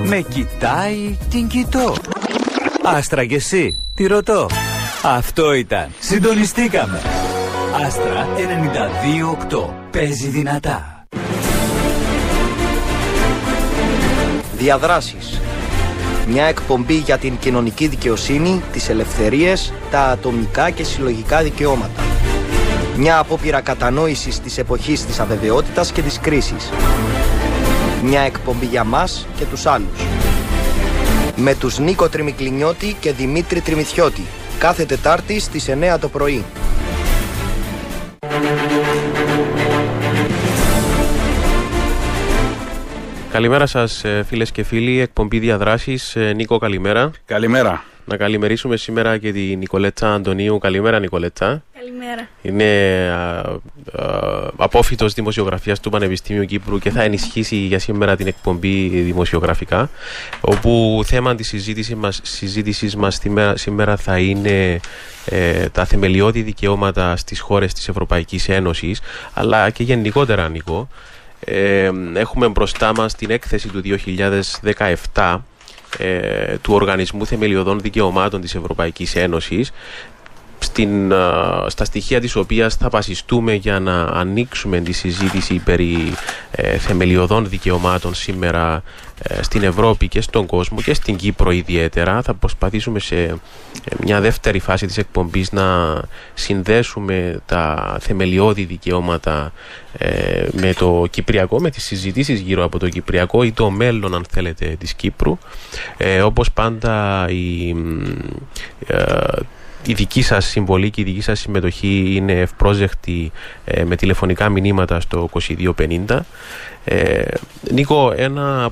Με κοιτάει, την κοιτώ. Άστρα κι εσύ, τι ρωτώ. Αυτό ήταν. Συντονιστήκαμε. Άστρα 92.8. Παίζει δυνατά. Διαδράσεις. Μια εκπομπή για την κοινωνική δικαιοσύνη, τις ελευθερίες, τα ατομικά και συλλογικά δικαιώματα. Μια απόπειρα κατανόησης της εποχής της αβεβαιότητας και της κρίσης. Μια εκπομπή για μας και τους άλλους. Με τους Νίκο Τριμικλινιώτη και Δημήτρη Τριμιθιώτη. Κάθε Τετάρτη στις 9 το πρωί. Καλημέρα σας φίλες και φίλοι, εκπομπή Διαδράσεις. Νίκο, καλημέρα. Καλημέρα. Να καλημερίσουμε σήμερα και τη Νικολέτσα Αντωνίου. Καλημέρα, Νικολέτσα. Καλημέρα. Είναι απόφοιτος δημοσιογραφίας του Πανεπιστήμιου Κύπρου και θα ενισχύσει για σήμερα την εκπομπή δημοσιογραφικά, όπου θέμα της συζήτησης μας σήμερα θα είναι τα θεμελιώδη δικαιώματα στις χώρες της Ευρωπαϊκής Ένωσης, αλλά και γενικότερα, Νίκο. Έχουμε μπροστά μας την έκθεση του 2017 του Οργανισμού Θεμελιωδών Δικαιωμάτων της Ευρωπαϊκής Ένωσης, στα στοιχεία της οποίας θα βασιστούμε για να ανοίξουμε τη συζήτηση περί θεμελιωδών δικαιωμάτων σήμερα στην Ευρώπη και στον κόσμο και στην Κύπρο ιδιαίτερα. Θα προσπαθήσουμε σε μια δεύτερη φάση της εκπομπής να συνδέσουμε τα θεμελιώδη δικαιώματα με το Κυπριακό, με τις συζητήσεις γύρω από το Κυπριακό ή το μέλλον, αν θέλετε, της Κύπρου. Όπως πάντα η δική σας συμβολή και η δική σας συμμετοχή είναι ευπρόσδεκτη με τηλεφωνικά μηνύματα στο 2250. Νίκο, ένα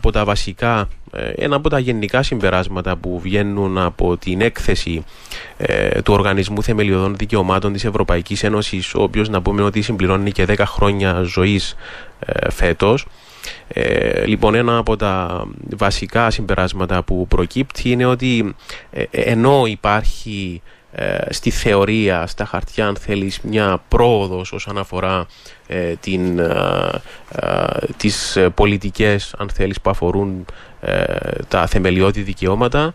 από τα γενικά συμπεράσματα που βγαίνουν από την έκθεση του Οργανισμού Θεμελιωδών Δικαιωμάτων της Ευρωπαϊκής Ένωσης, ο οποίος να πούμε ότι συμπληρώνει και 10 χρόνια ζωής φέτος. Λοιπόν, ένα από τα βασικά συμπεράσματα που προκύπτει είναι ότι ενώ υπάρχει στη θεωρία, στα χαρτιά, αν θέλεις, μια πρόοδος όσον αφορά τις πολιτικές, αν θέλεις, που αφορούν τα θεμελιώδη δικαιώματα,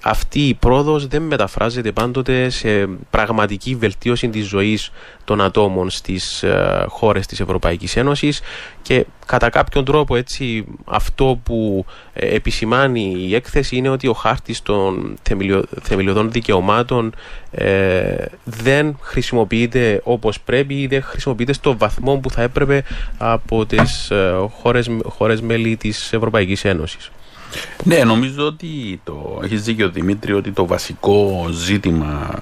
αυτή η πρόοδος δεν μεταφράζεται πάντοτε σε πραγματική βελτίωση της ζωής των ατόμων στις χώρες της Ευρωπαϊκής Ένωσης, και κατά κάποιον τρόπο έτσι αυτό που επισημάνει η έκθεση είναι ότι ο χάρτης των θεμελιωδών δικαιωμάτων δεν χρησιμοποιείται όπως πρέπει ή δεν χρησιμοποιείται στο βαθμό που θα έπρεπε από τις χώρες μέλη της Ευρωπαϊκής Ένωσης. Ναι, νομίζω ότι έχεις δίκιο, Δημήτρη, ότι το βασικό ζήτημα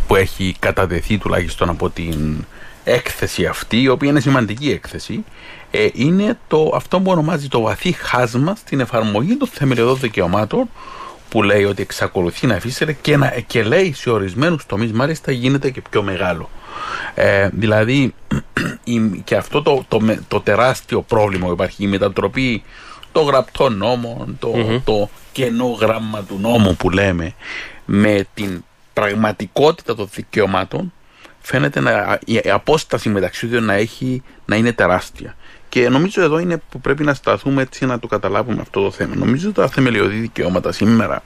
που έχει κατατεθεί τουλάχιστον από την έκθεση αυτή, η οποία είναι σημαντική έκθεση, είναι αυτό που ονομάζει το βαθύ χάσμα στην εφαρμογή των θεμελιωδών δικαιωμάτων, που λέει ότι εξακολουθεί να υφίσταται και λέει σε ορισμένους τομείς μάλιστα γίνεται και πιο μεγάλο. Δηλαδή και αυτό το τεράστιο πρόβλημα που υπάρχει, η μετατροπή των γραπτών νόμων, το κενό γράμμα του νόμου που λέμε, με την πραγματικότητα των δικαιωμάτων, φαίνεται η απόσταση μεταξύ του να είναι τεράστια. Και νομίζω εδώ είναι που πρέπει να σταθούμε έτσι να το καταλάβουμε αυτό το θέμα. Νομίζω ότι τα θεμελιωδή δικαιώματα σήμερα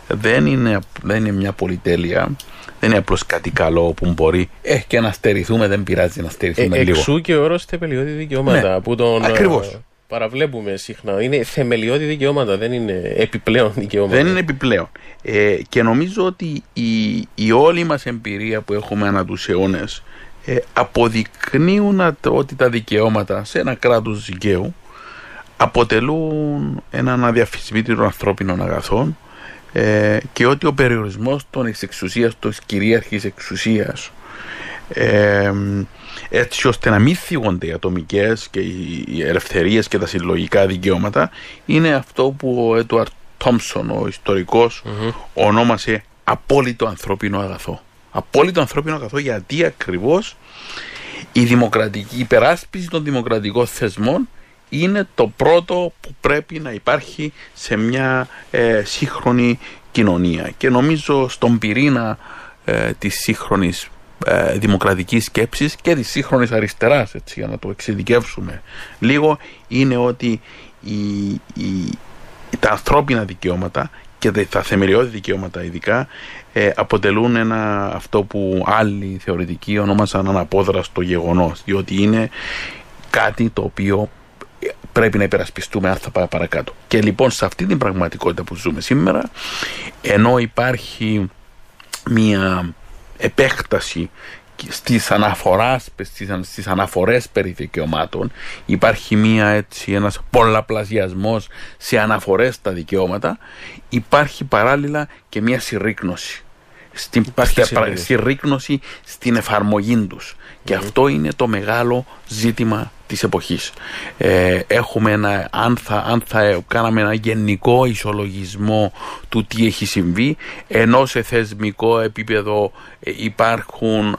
δεν είναι μια πολυτέλεια, δεν είναι απλώς κάτι καλό που μπορεί και να στερηθούμε, δεν πειράζει να στερηθούμε λίγο. Εξού και ο όρος θεμελιώδη δικαιώματα, ναι, που τον παραβλέπουμε συχνά. Είναι θεμελιώδη δικαιώματα, δεν είναι επιπλέον δικαιώματα. Δεν είναι επιπλέον. Και νομίζω ότι η όλη μας εμπειρία που έχουμε ανά τους αιώνες αποδεικνύουν ότι τα δικαιώματα σε ένα κράτος δικαίου αποτελούν έναν αδιαφυσβήτητο ανθρώπινο αγαθό, και ότι ο περιορισμός της εξουσίας, της κυρίαρχης εξουσίας, έτσι ώστε να μην θίγονται οι ατομικές και οι ελευθερίες και τα συλλογικά δικαιώματα, είναι αυτό που ο Έντουαρτ Τόμψον, ο ιστορικός, ονόμασε απόλυτο ανθρώπινο αγαθό. Απόλυτο ανθρώπινο αγαθό, γιατί ακριβώς η υπεράσπιση των δημοκρατικών θεσμών είναι το πρώτο που πρέπει να υπάρχει σε μια σύγχρονη κοινωνία. Και νομίζω στον πυρήνα της σύγχρονης δημοκρατικής σκέψης και της σύγχρονης αριστεράς, έτσι, για να το εξειδικεύσουμε λίγο, είναι ότι τα ανθρώπινα δικαιώματα και τα θεμελιώδη δικαιώματα ειδικά αποτελούν αυτό που άλλοι θεωρητικοί ονόμασαν αναπόδραστο γεγονός, διότι είναι κάτι το οποίο πρέπει να υπερασπιστούμε αν θα πάει παρακάτω. Και λοιπόν σε αυτή την πραγματικότητα που ζούμε σήμερα, ενώ υπάρχει μια επέκταση στις αναφορές περί δικαιωμάτων, υπάρχει ένας πολλαπλασιασμός σε αναφορές στα δικαιώματα, υπάρχει παράλληλα και μια συρρίκνωση. Συρρίκνωση στην εφαρμογή τους. Και αυτό είναι το μεγάλο ζήτημα της εποχής. Έχουμε αν θα κάναμε ένα γενικό ισολογισμό του τι έχει συμβεί, ενώ σε θεσμικό επίπεδο υπάρχουν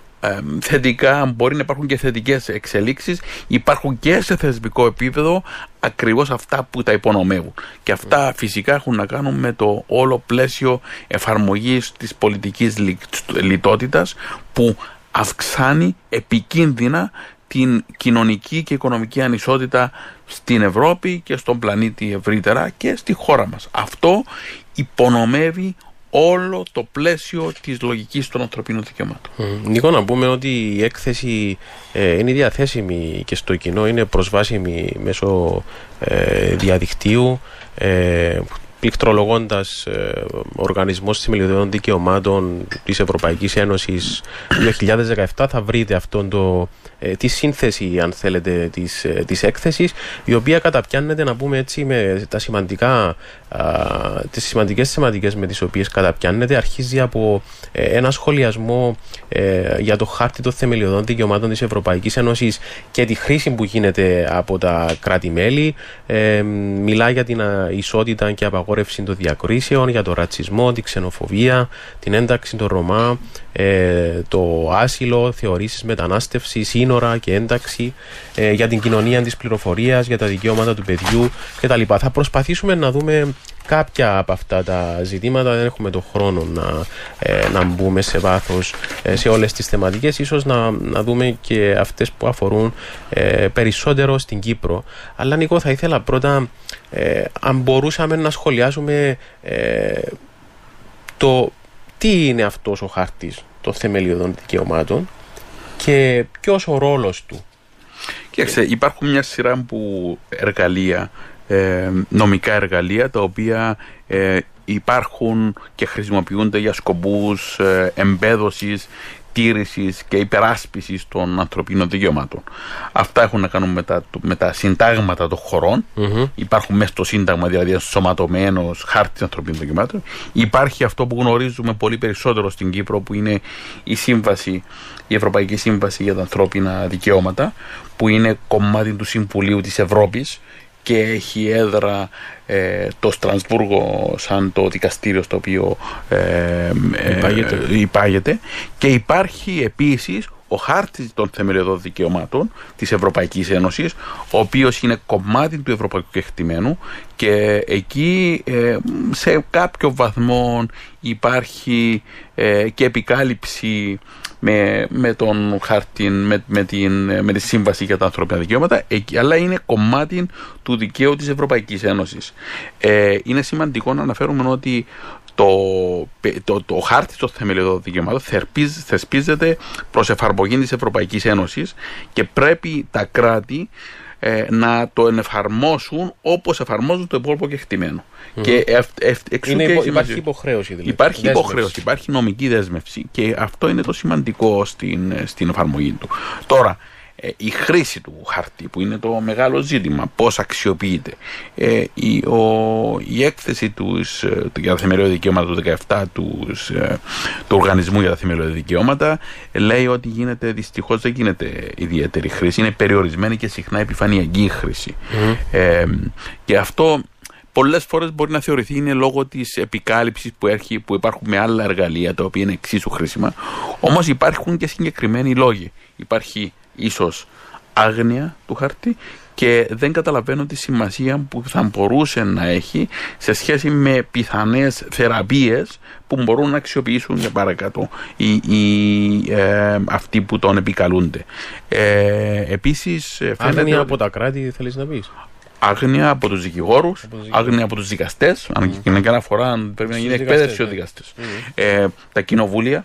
θετικά, μπορεί να υπάρχουν και θετικές εξελίξεις, υπάρχουν και σε θεσμικό επίπεδο ακριβώς αυτά που τα υπονομεύουν. Και αυτά φυσικά έχουν να κάνουν με το όλο πλαίσιο εφαρμογής της πολιτικής λιτότητας, που αυξάνει επικίνδυνα την κοινωνική και οικονομική ανισότητα στην Ευρώπη και στον πλανήτη ευρύτερα και στη χώρα μας. Αυτό υπονομεύει όλο το πλαίσιο της λογικής των ανθρωπίνων δικαιωμάτων. Νίκο, να πούμε ότι η έκθεση είναι διαθέσιμη και στο κοινό, είναι προσβάσιμη μέσω διαδικτύου, πληκτρολογώντας Οργανισμός Θεμελιωδών Δικαιωμάτων της Ευρωπαϊκής Ένωσης 2017 θα βρείτε τη σύνθεση, αν θέλετε, της έκθεσης, η οποία καταπιάνεται, να πούμε έτσι, με τις σημαντικές θεματικές με τις οποίες καταπιάνεται. Αρχίζει από ένα σχολιασμό για το χάρτη των θεμελιωδών δικαιωμάτων της Ευρωπαϊκής Ένωσης και τη χρήση που γίνεται από τα κράτη-μέλη. Μιλά για την ισότητα και απαγόρευση των διακρίσεων, για τον ρατσισμό, την ξενοφοβία, την ένταξη των Ρωμά, το άσυλο, θεωρήσεις μετανάστευση, σύνορα και ένταξη, για την κοινωνία της πληροφορίας, για τα δικαιώματα του παιδιού κτλ. Θα προσπαθήσουμε να δούμε κάποια από αυτά τα ζητήματα. Δεν έχουμε τον χρόνο να μπούμε σε βάθος σε όλες τις θεματικές. Ίσως να δούμε και αυτές που αφορούν περισσότερο στην Κύπρο. Αλλά Νίκο, θα ήθελα πρώτα αν μπορούσαμε να σχολιάσουμε το τι είναι αυτός ο χάρτης των θεμελιωδών δικαιωμάτων και ποιος ο ρόλος του. Κοίταξε, υπάρχουν μια σειρά από εργαλεία, νομικά εργαλεία, τα οποία υπάρχουν και χρησιμοποιούνται για σκοπούς εμπέδωσης, τήρησης και υπεράσπισης των ανθρωπίνων δικαιωμάτων. Αυτά έχουν να κάνουν με τα συντάγματα των χωρών. Υπάρχουν μέσα στο σύνταγμα, δηλαδή ενσωματωμένος χάρτης ανθρωπίνων δικαιωμάτων. Υπάρχει αυτό που γνωρίζουμε πολύ περισσότερο στην Κύπρο, που είναι η Ευρωπαϊκή Σύμβαση για τα Ανθρώπινα Δικαιώματα, που είναι κομμάτι του Συμβουλίου της Ευρώπης και έχει έδρα το Στρασβούργο σαν το δικαστήριο στο οποίο υπάγεται. Και υπάρχει επίσης ο χάρτης των θεμελιωδών δικαιωμάτων της Ευρωπαϊκής Ένωσης, ο οποίος είναι κομμάτι του ευρωπαϊκού κεκτημένου, και εκεί σε κάποιο βαθμό υπάρχει και επικάλυψη με τον χάρτη, με τη Σύμβαση για τα Ανθρώπινα Δικαιώματα, αλλά είναι κομμάτι του δικαίου της Ευρωπαϊκής Ένωσης. Είναι σημαντικό να αναφέρουμε ότι το χάρτη των θεμελιωδών δικαιωμάτων θεσπίζεται προς εφαρμογή της Ευρωπαϊκής Ένωσης και πρέπει τα κράτη να το εφαρμόσουν όπως εφαρμόζουν το υπόλοιπο κεκτημένο. Και υπάρχει υποχρέωση, δηλαδή. Υπάρχει υποχρέωση, υπάρχει νομική δέσμευση, και αυτό είναι το σημαντικό στην εφαρμογή του. Τώρα, η χρήση του χαρτί, που είναι το μεγάλο ζήτημα, πώς αξιοποιείται. Η έκθεση για τα θεμελιώδη δικαιώματα του 2017 του Οργανισμού για τα Θεμελιώδη Δικαιώματα λέει ότι δυστυχώς δεν γίνεται ιδιαίτερη χρήση, είναι περιορισμένη και συχνά επιφανειακή χρήση. Και αυτό πολλές φορές μπορεί να θεωρηθεί είναι λόγω της επικάλυψης που υπάρχουν με άλλα εργαλεία, τα οποία είναι εξίσου χρήσιμα. Όμως υπάρχουν και συγκεκριμένοι λόγοι. Υπάρχει ίσως άγνοια του χαρτί και δεν καταλαβαίνω τη σημασία που θα μπορούσε να έχει σε σχέση με πιθανές θεραπείες που μπορούν να αξιοποιήσουν για παρακάτω αυτοί που τον επικαλούνται. Επίσης, άγνοια από τα κράτη, θέλεις να πεις? άγνοια από τους δικηγόρους, άγνοια από τους δικαστές. Αν γίνει και αναφορά, πρέπει να γίνει εκπαίδευση στους δικαστές. Τα κοινοβούλια.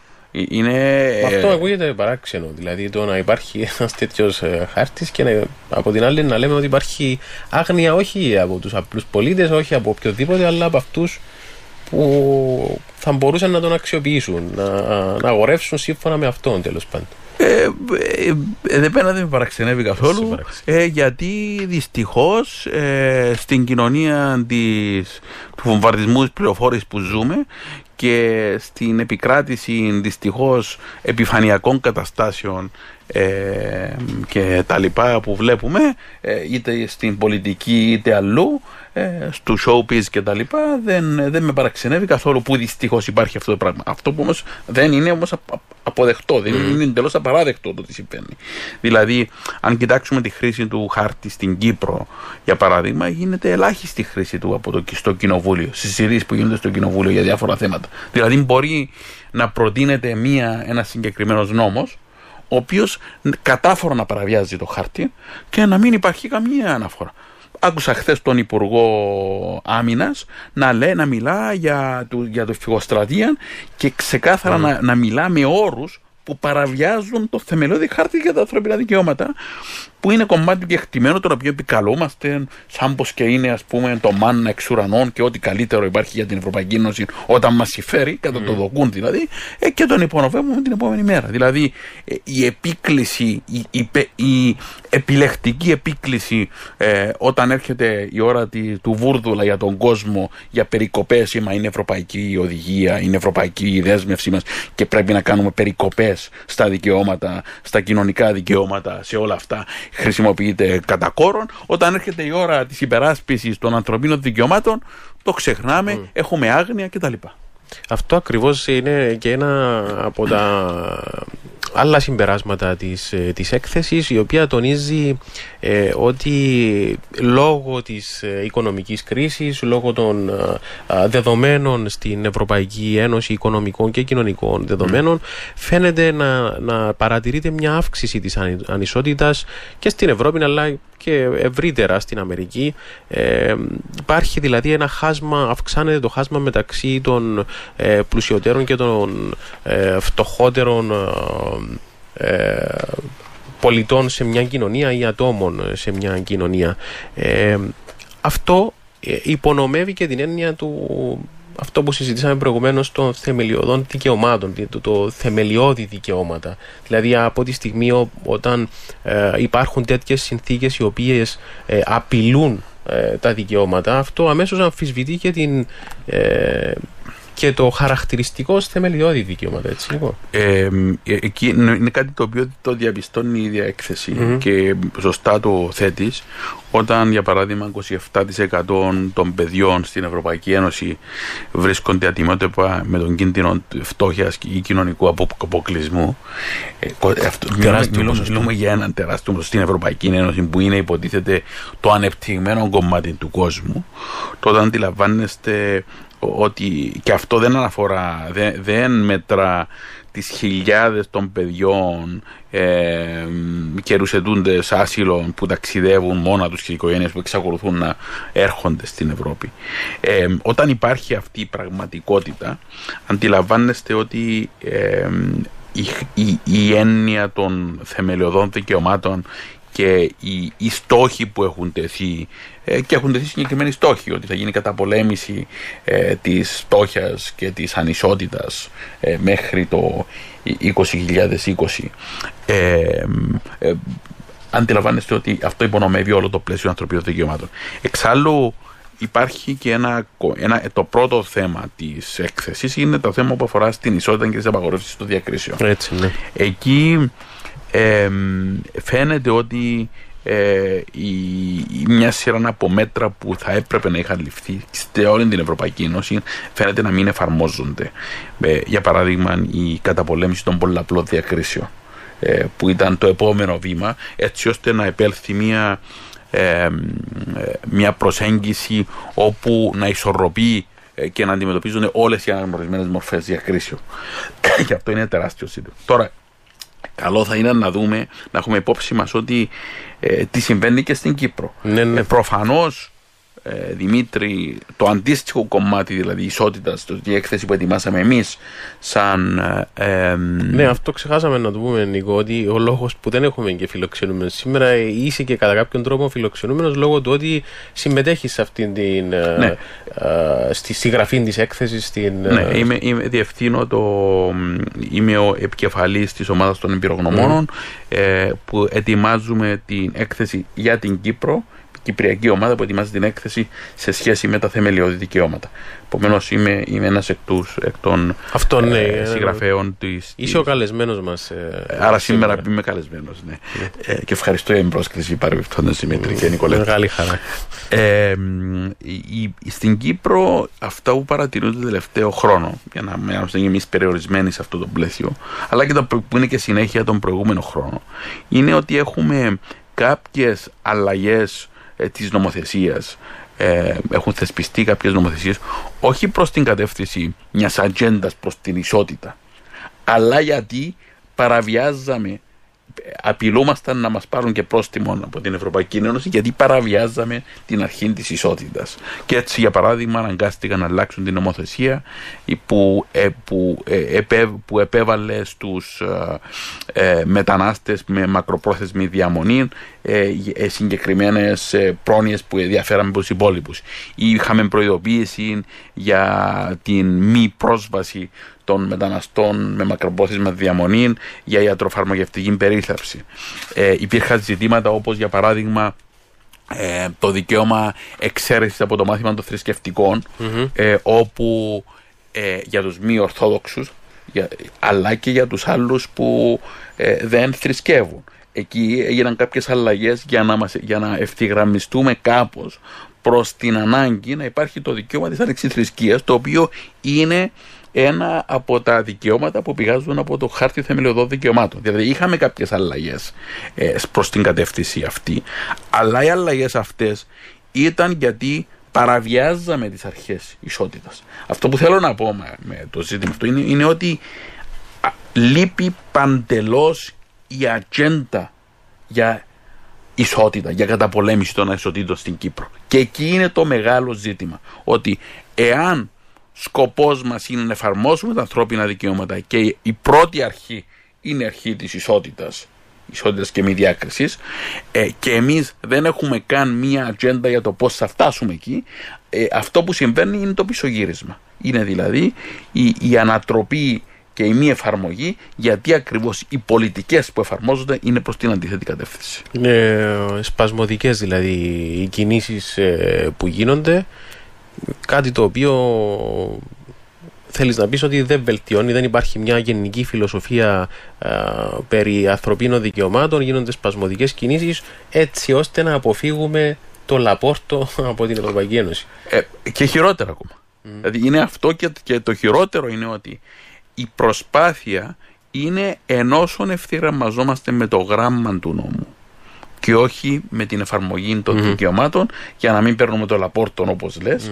Αυτό ακούγεται παράξενο. Δηλαδή το να υπάρχει ένας τέτοιος χάρτης και από την άλλη να λέμε ότι υπάρχει άγνοια όχι από τους απλούς πολίτες, όχι από οποιοδήποτε, αλλά από αυτούς που θα μπορούσαν να τον αξιοποιήσουν, να αγορεύσουν σύμφωνα με αυτόν, τέλος πάντων. Δεν με παραξενεύει καθόλου, γιατί δυστυχώς στην κοινωνία του βομβαρδισμού της πληροφόρησης που ζούμε και στην επικράτηση δυστυχώς επιφανειακών καταστάσεων και τα λοιπά που βλέπουμε, είτε στην πολιτική είτε αλλού, στο showbiz και τα λοιπά, δεν με παραξενεύει καθόλου που δυστυχώς υπάρχει αυτό το πράγμα. Αυτό που όμως δεν είναι όμως αποδεκτό, δεν είναι εντελώς απαράδεκτο το τι συμβαίνει. Δηλαδή, αν κοιτάξουμε τη χρήση του χάρτη στην Κύπρο, για παράδειγμα, γίνεται ελάχιστη χρήση του στο κοινοβούλιο, στις συζητήσεις που γίνονται στο κοινοβούλιο για διάφορα θέματα. Δηλαδή, μπορεί να προτείνεται ένας συγκεκριμένος νόμος, ο οποίος κατάφορα να παραβιάζει το χάρτη και να μην υπάρχει καμία αναφορά. Άκουσα χθες τον Υπουργό Άμυνας να μιλά για το φυγοστρατεία και ξεκάθαρα να μιλά με όρους που παραβιάζουν το θεμελιώδη χάρτη για τα ανθρώπινα δικαιώματα, που είναι κομμάτι κεκτημένο, το οποίο επικαλούμαστε, σαν πως και είναι, ας πούμε, το μάννα εξ ουρανών και ό,τι καλύτερο υπάρχει για την Ευρωπαϊκή Ένωση όταν μας συμφέρει, κατά το δοκούν δηλαδή, και τον υπονομεύουμε την επόμενη μέρα. Δηλαδή, η επίκληση, η επιλεκτική επίκληση, όταν έρχεται η ώρα του βούρδουλα για τον κόσμο, για περικοπές, είναι ευρωπαϊκή οδηγία, είναι ευρωπαϊκή η δέσμευσή μας και πρέπει να κάνουμε περικοπές στα δικαιώματα, στα κοινωνικά δικαιώματα, σε όλα αυτά, χρησιμοποιείται κατά κόρον. Όταν έρχεται η ώρα της υπεράσπισης των ανθρωπίνων δικαιωμάτων, το ξεχνάμε, έχουμε άγνοια κτλ. Αυτό ακριβώς είναι και ένα από τα άλλα συμπεράσματα της έκθεσης, η οποία τονίζει ότι λόγω της οικονομικής κρίσης, λόγω των δεδομένων στην Ευρωπαϊκή Ένωση, οικονομικών και κοινωνικών δεδομένων, φαίνεται να παρατηρείται μια αύξηση της ανισότητας και στην Ευρώπη, αλλά και ευρύτερα στην Αμερική. Υπάρχει δηλαδή ένα χάσμα, αυξάνεται το χάσμα μεταξύ των πλουσιότερων και των φτωχότερων πολιτών σε μια κοινωνία ή ατόμων σε μια κοινωνία. Αυτό υπονομεύει και την έννοια του, αυτό που συζητήσαμε προηγουμένως, των θεμελιωδών δικαιωμάτων, το θεμελιώδη δικαιώματα. Δηλαδή από τη στιγμή όταν υπάρχουν τέτοιες συνθήκες οι οποίες απειλούν τα δικαιώματα, αυτό αμέσως αμφισβητεί και το χαρακτηριστικό θεμελιώδη δικαιώματα, έτσι λοιπόν. Εκεί είναι κάτι το οποίο το διαπιστώνει η ίδια έκθεση και σωστά το θέτεις, όταν για παράδειγμα 27% των παιδιών στην Ευρωπαϊκή Ένωση βρίσκονται αντιμέτωπα με τον κίνδυνο φτώχειας ή κοινωνικού αποκλεισμού. Μιλούμε για έναν τεράστιο στην Ευρωπαϊκή Ένωση που είναι, υποτίθεται, το ανεπτυγμένο κομμάτι του κόσμου. Τότε αντιλαμβάνεστε ότι και αυτό δεν αναφορά, δεν μετρά τις χιλιάδες των παιδιών και ρουσετούντες άσυλων που ταξιδεύουν μόνα τους και οι οικογένειες που εξακολουθούν να έρχονται στην Ευρώπη. Όταν υπάρχει αυτή η πραγματικότητα, αντιλαμβάνεστε ότι η έννοια των θεμελιωδών δικαιωμάτων και οι στόχοι που έχουν τεθεί, και έχουν τεθεί συγκεκριμένοι στόχοι, ότι θα γίνει καταπολέμηση της φτώχειας και της ανισότητας μέχρι το 2020. Αντιλαμβάνεστε ότι αυτό υπονομεύει όλο το πλαίσιο ανθρωπίνων δικαιωμάτων. Εξάλλου υπάρχει και το πρώτο θέμα της έκθεσης, είναι το θέμα που αφορά στην ισότητα και τις απαγορεύσεις των διακρίσεων. Έτσι, ναι. Εκεί φαίνεται ότι μια σειρά από μέτρα που θα έπρεπε να είχαν ληφθεί σε όλη την Ευρωπαϊκή Ένωση φαίνεται να μην εφαρμόζονται. Για παράδειγμα, η καταπολέμηση των πολλαπλών διακρίσεων, που ήταν το επόμενο βήμα, έτσι ώστε να επέλθει μια προσέγγιση όπου να ισορροπεί και να αντιμετωπίζονται όλες οι αναγνωρισμένες μορφές διακρίσεων. Και αυτό είναι τεράστιο σύντομο. Τώρα, καλό θα είναι να δούμε, να έχουμε υπόψη μας ότι τι συμβαίνει και στην Κύπρο. Ναι. Προφανώς, Δημήτρη, το αντίστοιχο κομμάτι, δηλαδή η ισότητα, η έκθεση που ετοιμάσαμε εμείς σαν... Ναι, αυτό ξεχάσαμε να το πούμε, Νίκο, ότι ο λόγος που δεν έχουμε και φιλοξενούμενος σήμερα, είσαι και κατά κάποιον τρόπο φιλοξενούμενος λόγω του ότι συμμετέχεις σε αυτήν την... Ναι. Στη συγγραφή της έκθεσης. Ναι, είμαι ο επικεφαλής της ομάδας των εμπειρογνωμόνων που ετοιμάζουμε την έκθεση για την Κύπρο, κυπριακή ομάδα που ετοιμάζει την έκθεση σε σχέση με τα θεμελιώδη δικαιώματα. Επομένως είμαι ένας εκ των συγγραφέων της... Είσαι ο καλεσμένος μας. Άρα σήμερα είμαι καλεσμένος, ναι. Και ευχαριστώ για την πρόσκληση παρεμπιπτόντως, Δημήτρη και Νικολέτα. Μεγάλη χαρά. Στην Κύπρο αυτά που παρατηρούν το τελευταίο χρόνο, για να είμαστε εμείς περιορισμένοι σε αυτό το πλαίσιο, αλλά και που είναι και συνέχεια τον προηγούμενο χρόνο, είναι ότι έχουμε κάποιες αλλαγές της νομοθεσίας. Έχουν θεσπιστεί κάποιες νομοθεσίες όχι προς την κατεύθυνση μιας ατζέντας προς την ισότητα, αλλά γιατί απειλούμασταν να μας πάρουν και πρόστιμο από την Ευρωπαϊκή Ένωση, γιατί παραβιάζαμε την αρχή της ισότητας. Και έτσι, για παράδειγμα, αναγκάστηκαν να αλλάξουν την νομοθεσία που επέβαλε στους μετανάστες με μακροπρόθεσμη διαμονή συγκεκριμένες πρόνοιες που ενδιαφέραμε προς τους υπόλοιπους. Είχαμε προειδοποίηση για την μη πρόσβαση των μεταναστών με μακροπρόθεσμα διαμονή για ιατροφαρμακευτική περίθαλψη. Υπήρχαν ζητήματα όπως, για παράδειγμα, το δικαίωμα εξαίρεσης από το μάθημα των θρησκευτικών, όπου για τους μη ορθόδοξους, αλλά και για τους άλλους που δεν θρησκεύουν. Εκεί έγιναν κάποιες αλλαγές για να ευθυγραμμιστούμε κάπως προς την ανάγκη να υπάρχει το δικαίωμα της ανεξιθρησκείας, το οποίο είναι ένα από τα δικαιώματα που πηγάζουν από το Χάρτη Θεμελιωδών Δικαιωμάτων. Δηλαδή είχαμε κάποιες αλλαγές προς την κατεύθυνση αυτή, αλλά οι αλλαγές αυτές ήταν γιατί παραβιάζαμε τις αρχές ισότητας. Αυτό που θέλω να πω με το ζήτημα αυτό είναι ότι λείπει παντελώς η ατζέντα για ισότητα, για καταπολέμηση των ανισοτήτων στην Κύπρο. Και εκεί είναι το μεγάλο ζήτημα, ότι εάν σκοπός μας είναι να εφαρμόσουμε τα ανθρώπινα δικαιώματα και η πρώτη αρχή είναι η αρχή της ισότητας και μη διάκρισης, και εμείς δεν έχουμε καν μία ατζέντα για το πώς θα φτάσουμε εκεί, αυτό που συμβαίνει είναι το πισωγύρισμα. Είναι δηλαδή η ανατροπή και η μη εφαρμογή, γιατί ακριβώς οι πολιτικές που εφαρμόζονται είναι προς την αντίθετη κατεύθυνση. Είναι σπασμωδικές δηλαδή οι κινήσεις που γίνονται, κάτι το οποίο θέλεις να πεις ότι δεν βελτιώνει, δεν υπάρχει μια γενική φιλοσοφία περί ανθρωπίνων δικαιωμάτων, γίνονται σπασμωδικές κινήσεις έτσι ώστε να αποφύγουμε το λαπόρτο από την Ευρωπαϊκή Ένωση. Και χειρότερα ακόμα. Δηλαδή είναι αυτό, και το χειρότερο είναι ότι η προσπάθεια είναι ενώσον ευθυγραμμαζόμαστε με το γράμμα του νόμου και όχι με την εφαρμογή των δικαιωμάτων, για να μην παίρνουμε το λαπόρτον όπως λες,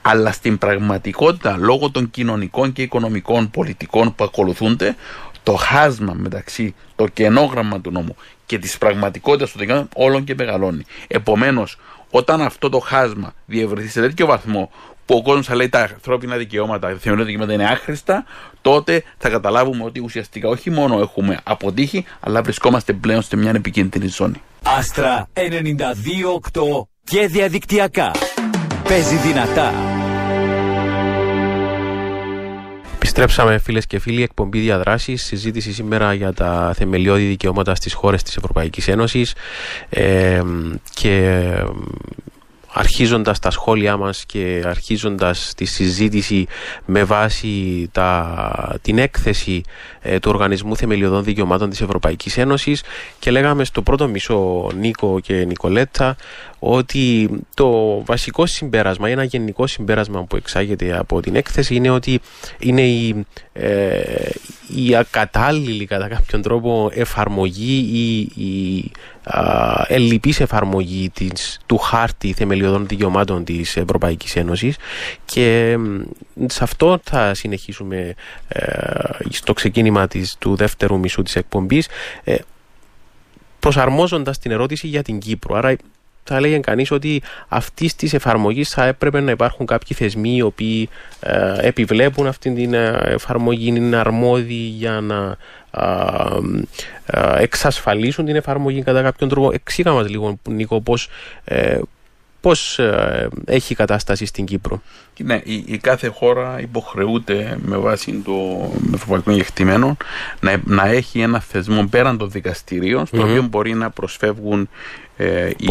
αλλά στην πραγματικότητα, λόγω των κοινωνικών και οικονομικών πολιτικών που ακολουθούνται, το χάσμα μεταξύ το κενό γράμμα του νόμου και της πραγματικότητας των δικαιωμάτων όλων και μεγαλώνει. Επομένως, όταν αυτό το χάσμα διευρυνθεί σε τέτοιο βαθμό που ο κόσμος θα λέει τα ανθρώπινα δικαιώματα, τα θεμελιώδη δικαιώματα είναι άχρηστα, τότε θα καταλάβουμε ότι ουσιαστικά όχι μόνο έχουμε αποτύχει, αλλά βρισκόμαστε πλέον σε μια επικίνδυνη ζώνη. Άστρα 92.8 και διαδικτυακά. Παίζει δυνατά. Επιστρέψαμε, φίλες και φίλοι, εκπομπή Διαδράσεις, συζήτηση σήμερα για τα θεμελιώδη δικαιώματα στις χώρες της Ευρωπαϊκής Ένωσης, και αρχίζοντας τα σχόλιά μας και αρχίζοντας τη συζήτηση με βάση την έκθεση του Οργανισμού Θεμελιωδών Δικαιωμάτων της Ευρωπαϊκής Ένωσης, και λέγαμε στο πρώτο μισό, Νίκο και Νικολέτα, ότι το βασικό συμπέρασμα, ένα γενικό συμπέρασμα που εξάγεται από την έκθεση, είναι ότι είναι η ακατάλληλη κατά κάποιον τρόπο εφαρμογή ή η ελλειπής εφαρμογή του χάρτη θεμελιωδών δικαιωμάτων της Ευρωπαϊκής Ένωσης, και σε αυτό θα συνεχίσουμε στο ξεκίνημα του δεύτερου μισού της εκπομπής, προσαρμόζοντας την ερώτηση για την Κύπρο. Άρα θα έλεγε κανείς ότι αυτή τη εφαρμογή θα έπρεπε να υπάρχουν κάποιοι θεσμοί οι οποίοι επιβλέπουν αυτή την εφαρμογή, είναι αρμόδιοι για να εξασφαλίσουν την εφαρμογή κατά κάποιον τρόπο. Εξήγα μας λίγο, Νίκο, πώς έχει κατάσταση στην Κύπρο. Ναι, η κάθε χώρα υποχρεούται με βάση το ευρωπαϊκό κεκτημένο να έχει ένα θεσμό πέραν των δικαστηρίων, στο οποίο μπορεί να προσφεύγουν οι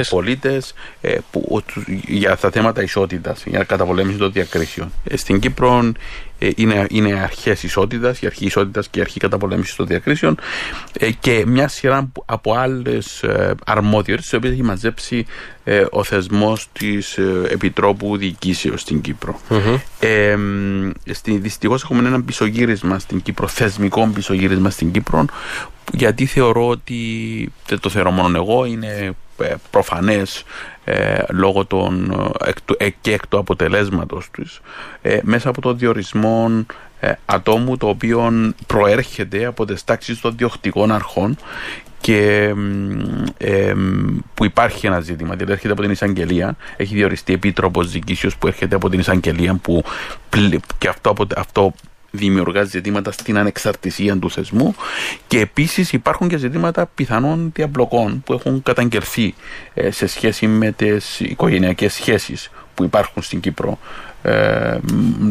πολίτες για τα θέματα ισότητας, για καταπολέμηση των διακρίσεων. Στην Κύπρο είναι αρχές ισότητας, η αρχή ισότητας και η αρχή καταπολέμησης των διακρίσεων, και μια σειρά από άλλες αρμόδιες, τις οποίες έχει μαζέψει ο θεσμός της Επιτρόπου Διοικήσεως στην Κύπρο. Δυστυχώς έχουμε ένα πισωγύρισμα στην Κύπρο, θεσμικό πισωγύρισμα στην Κύπρο, γιατί θεωρώ ότι, δεν το θεωρώ μόνο εγώ, είναι προφανές λόγω και εκ του αποτελέσματος τους, μέσα από το διορισμό ατόμου το οποίο προέρχεται από τις τάξεις των διοκτικών αρχών, και που υπάρχει ένα ζήτημα, δηλαδή έρχεται από την εισαγγελία, έχει διοριστεί επίτροπος διοικήσεως που έρχεται από την εισαγγελία, και αυτό δημιουργά ζητήματα στην ανεξαρτησία του θεσμού, και επίσης υπάρχουν και ζητήματα πιθανών διαπλοκών που έχουν καταγγελθεί σε σχέση με τις οικογενειακές σχέσεις που υπάρχουν στην Κύπρο,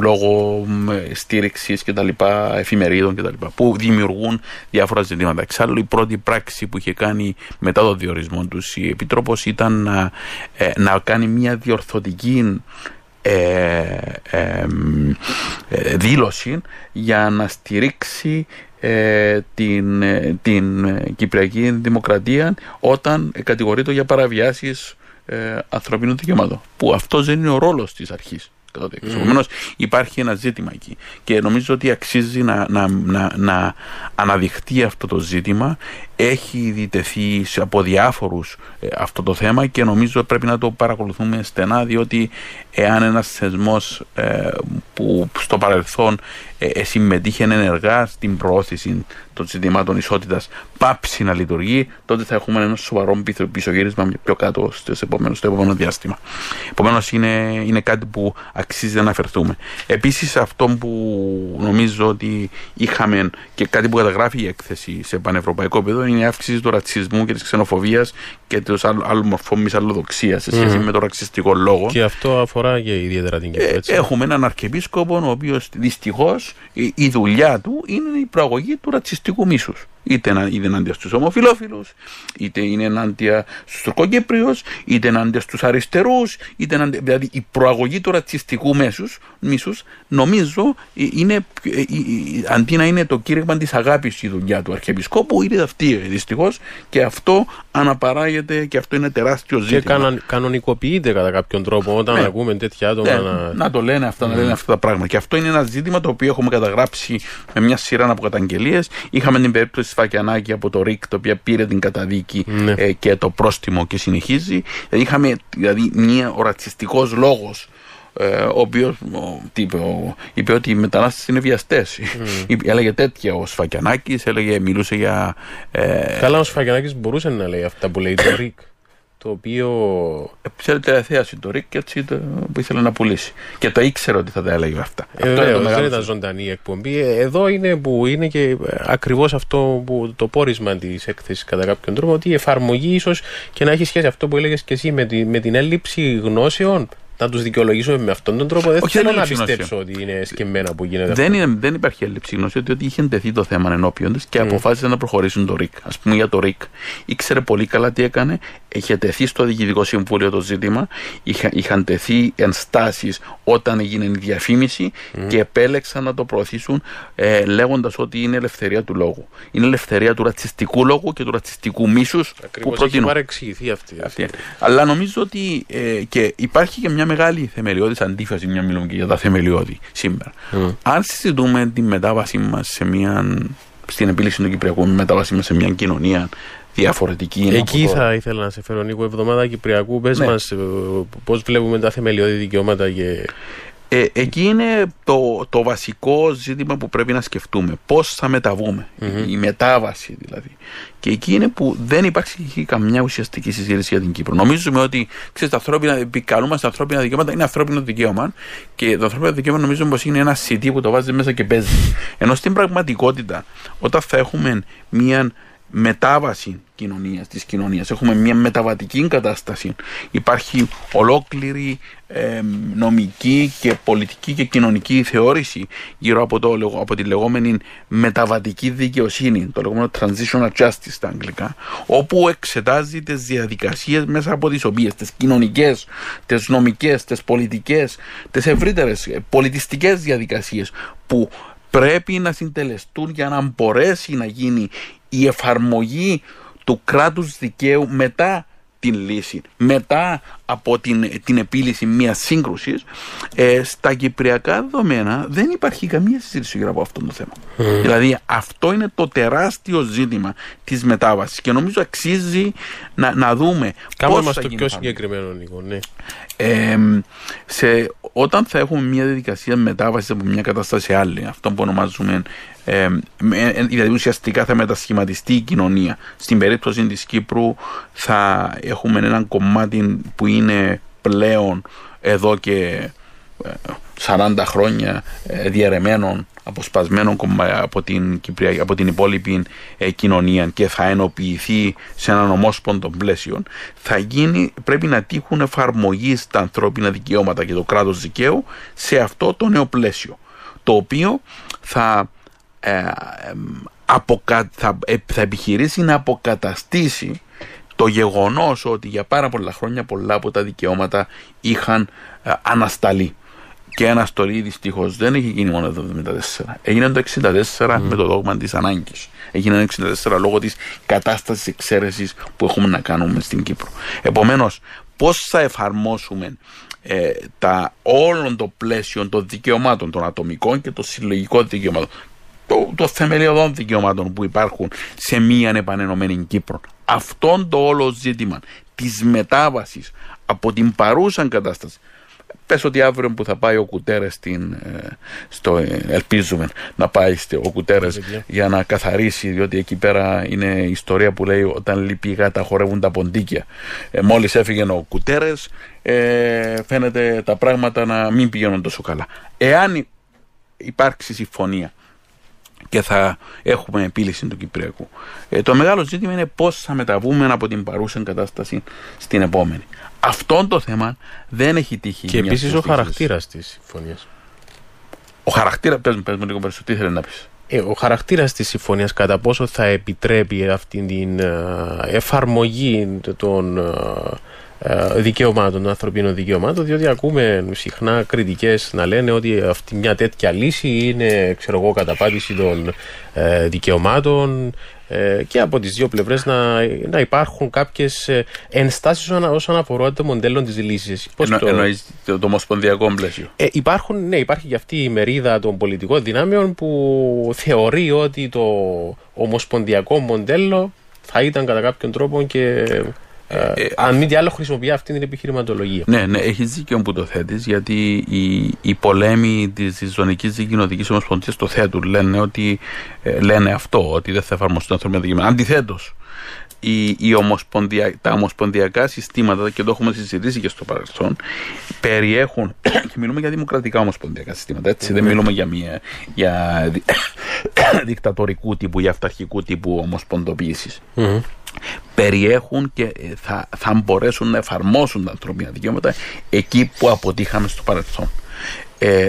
λόγω στήριξης και τα λοιπά, εφημερίδων και τα λοιπά, που δημιουργούν διάφορα ζητήματα. Εξάλλου, η πρώτη πράξη που είχε κάνει μετά το διορισμό τους η Επίτροπος ήταν να κάνει μια διορθωτική δήλωση για να στηρίξει την Κυπριακή Δημοκρατία όταν κατηγορείται για παραβιάσεις ανθρωπίνων δικαιωμάτων, που αυτός δεν είναι ο ρόλος της αρχής. Επομένως υπάρχει ένα ζήτημα εκεί, και νομίζω ότι αξίζει να αναδειχτεί αυτό το ζήτημα. Έχει διτεθεί από διάφορους αυτό το θέμα, και νομίζω πρέπει να το παρακολουθούμε στενά, διότι εάν ένας θεσμός που στο παρελθόν συμμετείχε ενεργά στην προώθηση των ζητημάτων ισότητας πάψει να λειτουργεί, τότε θα έχουμε ένα σοβαρό πισωγύρισμα πιο κάτω στο επόμενο διάστημα. Επομένως είναι κάτι που αξίζει να αναφερθούμε. Επίσης, αυτό που νομίζω ότι είχαμε και κάτι που καταγράφει η έκθεση σε πανευρωπαϊκό επίπεδο είναι η αύξηση του ρατσισμού και της ξενοφοβίας και της άλλων μορφών μυσαλλοδοξίας σε σχέση με το ρατσιστικό λόγο. Και αυτό αφορά και ιδιαίτερα την Κύπρο. Έχουμε έναν αρκεπίσκοπο, ο οποίος δυστυχώς η δουλειά του είναι η προαγωγή του ρατσιστικού μίσους. Είτε είναι ενάντια στους ομοφυλόφιλους, είτε είναι ενάντια στους Τουρκοκύπριους, είτε ενάντια στους αριστερούς, δηλαδή η προαγωγή του ρατσιστικού μίσους, νομίζω αντί να είναι το κήρυγμα της αγάπης η δουλειά του Αρχιεπισκόπου, είναι αυτή δυστυχώς, και αυτό αναπαράγεται, και αυτό είναι τεράστιο ζήτημα. Και κανονικοποιείται κατά κάποιον τρόπο όταν ακούμε τέτοια άτομα να το λένε αυτά, να λένε αυτά τα πράγματα. Και αυτό είναι ένα ζήτημα το οποίο έχουμε καταγράψει με μια σειρά από καταγγελίες. Είχαμε την περίπτωση Σφακιανάκη από το ΡΙΚ, το οποίο πήρε την καταδίκη και το πρόστιμο και συνεχίζει. Είχαμε δηλαδή ο ρατσιστικός λόγος, ο οποίος είπε ότι οι μετανάστες είναι βιαστές. Έλεγε τέτοια ο Σφακιανάκης, μιλούσε για... Καλά, ο Σφακιανάκης μπορούσε να λέει αυτά που λέει το ΡΙΚ, το οποίο... Ξέρετε, θέαση το ΡΙΚ και έτσι που ήθελε να πουλήσει. Και το ήξερε ότι θα τα έλεγε αυτά. Δεν ήταν ζωντανή η εκπομπή. Εδώ είναι που είναι και ακριβώς αυτό που το πόρισμα της έκθεσης κατά κάποιον τρόπο, ότι η εφαρμογή ίσως και να έχει σχέση αυτό που έλεγες και εσύ με την έλλειψη γνώσεων. Να τους δικαιολογήσουμε με αυτόν τον τρόπο. Δεν θέλω να πιστέψω ότι είναι σκεμμένα που γίνεται. Δεν υπάρχει έλλειψη γνώση, διότι είχε τεθεί το θέμα ενώπιον της και αποφάσισαν να προχωρήσουν το ΡΙΚ. Ας πούμε για το ΡΙΚ. Ήξερε πολύ καλά τι έκανε. Είχε τεθεί στο Διοικητικό Συμβούλιο το ζήτημα. Είχαν τεθεί ενστάσεις όταν έγινε η διαφήμιση και επέλεξαν να το προωθήσουν λέγοντας ότι είναι ελευθερία του λόγου. Είναι ελευθερία του ρατσιστικού λόγου και του ρατσιστικού μίσους που προτείνουν. Έχει παρεξηγηθεί αυτή. Αλλά νομίζω ότι και υπάρχει και μια μεγάλη θεμελιώδης αντίφαση, μια μιλούμε και για τα θεμελιώδη σήμερα. Αν συζητούμε τη μετάβασή μας στην επίλυση του Κυπριακού, μετάβασή μας σε μια κοινωνία διαφορετική είναι. Εκεί θα ήθελα να σε φέρω, Νίκο, εβδομάδα Κυπριακού. Πες μας πώς βλέπουμε τα θεμελιώδη δικαιώματα και... Εκεί είναι το βασικό ζήτημα που πρέπει να σκεφτούμε. Πώς θα μεταβούμε, η μετάβαση δηλαδή. Και εκεί είναι που δεν υπάρχει καμιά ουσιαστική συζήτηση για την Κύπρο. Νομίζουμε ότι επικαλούμαστε ανθρώπινα δικαιώματα, είναι ανθρώπινο δικαίωμα και το ανθρώπινο δικαίωμα νομίζουμε πως είναι ένα CD που το βάζει μέσα και παίζει. Ενώ στην πραγματικότητα, όταν θα έχουμε μια μετάβαση της κοινωνίας, έχουμε μια μεταβατική κατάσταση, υπάρχει ολόκληρη νομική και πολιτική και κοινωνική θεώρηση γύρω από τη λεγόμενη μεταβατική δικαιοσύνη, το λεγόμενο transitional justice στα αγγλικά, όπου εξετάζει τις διαδικασίες μέσα από τις οποίες, τις κοινωνικές, τις νομικές, τις πολιτικές, τις ευρύτερες πολιτιστικές διαδικασίες που πρέπει να συντελεστούν για να μπορέσει να γίνει η εφαρμογή του κράτους δικαίου μετά την λύση, μετά από την επίλυση μιας σύγκρουσης. Στα κυπριακά δεδομένα δεν υπάρχει καμία συζήτηση γύρω από αυτό το θέμα. Δηλαδή αυτό είναι το τεράστιο ζήτημα της μετάβασης και νομίζω αξίζει να δούμε πώς θα το γίνει. Πιο συγκεκριμένο, Νίκο, ναι. Όταν θα έχουμε μια διαδικασία μετάβασης από μια κατάσταση σε άλλη, αυτό που ονομάζουμε, δηλαδή ουσιαστικά θα μετασχηματιστεί η κοινωνία. Στην περίπτωση της Κύπρου θα έχουμε έναν κομμάτι που είναι πλέον εδώ και 40 χρόνια διαιρεμένων, αποσπασμένων από την υπόλοιπη κοινωνία και θα ενοποιηθεί σε έναν ομόσπονδο πλαίσιο, πρέπει να τύχουν εφαρμογή στα ανθρώπινα δικαιώματα και το κράτος δικαίου σε αυτό το νέο πλαίσιο, το οποίο θα επιχειρήσει να αποκαταστήσει το γεγονός ότι για πάρα πολλά χρόνια πολλά από τα δικαιώματα είχαν ανασταλεί. Και η αναστολή δυστυχώς δεν έχει γίνει μόνο το 1974. Έγινε το 1964 με το δόγμα της ανάγκης. Έγινε το 1964 λόγω της κατάστασης εξαίρεσης που έχουμε να κάνουμε στην Κύπρο. Επομένως, πώς θα εφαρμόσουμε όλων το πλαίσιο των δικαιωμάτων των ατομικών και των συλλογικών δικαιωμάτων, των θεμελιωδών δικαιωμάτων που υπάρχουν σε μία επανενωμένη Κύπρο. Αυτόν το όλο ζήτημα της μετάβασης από την παρούσα κατάσταση. Πες ότι αύριο που θα πάει ο Κουτέρες ελπίζουμε να πάει ο Κουτέρες για να καθαρίσει, διότι εκεί πέρα είναι η ιστορία που λέει όταν λείπει η γάτα χορεύουν τα ποντίκια. Μόλις έφυγε ο Κουτέρες φαίνεται τα πράγματα να μην πηγαίνουν τόσο καλά. Εάν υπάρξει συμφωνία και θα έχουμε επίλυση του Κυπριακού, το μεγάλο ζήτημα είναι πώς θα μεταβούμε από την παρούσα κατάσταση στην επόμενη. Αυτό το θέμα δεν έχει τύχει. Και επίσης ο χαρακτήρας της συμφωνίας. Ο χαρακτήρας, πες μου λίγο περισσότερο, τι θέλει να πεις. Ο χαρακτήρας της συμφωνίας κατά πόσο θα επιτρέπει αυτή την εφαρμογή των δικαιωμάτων, των ανθρωπίνων δικαιωμάτων, διότι ακούμε συχνά κριτικές να λένε ότι αυτή μια τέτοια λύση είναι, καταπάτηση των δικαιωμάτων, και από τις δύο πλευρές να υπάρχουν κάποιες ενστάσεις όσον αφορά το μοντέλο της λύσης. Εννοείς το ομοσπονδιακό πλαίσιο. Υπάρχει και αυτή η μερίδα των πολιτικών δυνάμεων που θεωρεί ότι το ομοσπονδιακό μοντέλο θα ήταν κατά κάποιον τρόπο και αν μη τι άλλο χρησιμοποιεί αυτή την επιχειρηματολογία. Ναι, έχεις δίκιο που το θέτεις, γιατί οι πολέμοι της ζωνικής δικοινοτικής ομοσπονδίας το θέτουν. Λένε αυτό, ότι δεν θα εφαρμοστούν ανθρώπινα δικαιώματα. Αντιθέτως, τα ομοσπονδιακά συστήματα, και το έχουμε συζητήσει και στο παρελθόν, περιέχουν, και μιλούμε για δημοκρατικά ομοσπονδιακά συστήματα, έτσι, δεν μιλούμε για δικτατορικού τύπου, για αυταρχικού τύπου ομοσπονδοποίησης. Περιέχουν και θα μπορέσουν να εφαρμόσουν τα ανθρώπινα δικαιώματα εκεί που αποτύχαμε στο παρελθόν.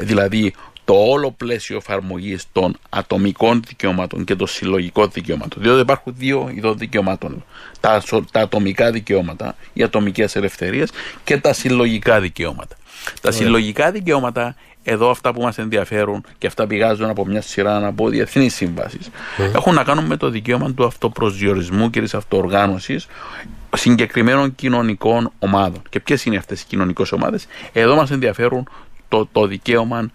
Δηλαδή το όλο πλαίσιο εφαρμογής των ατομικών δικαιωμάτων και των συλλογικών δικαιωμάτων. Διότι υπάρχουν δύο ειδών δικαιωμάτων. Τα ατομικά δικαιώματα, οι ατομικές ελευθερίες και τα συλλογικά δικαιώματα. Τα συλλογικά δικαιώματα, εδώ αυτά που μας ενδιαφέρουν και αυτά πηγάζουν από μια σειρά από διεθνείς σύμβασεις, έχουν να κάνουν με το δικαίωμα του αυτοπροσδιορισμού και της αυτοοργάνωσης συγκεκριμένων κοινωνικών ομάδων. Και ποιες είναι αυτές οι κοινωνικές ομάδες? Εδώ μας ενδιαφέρουν το δικαίωμα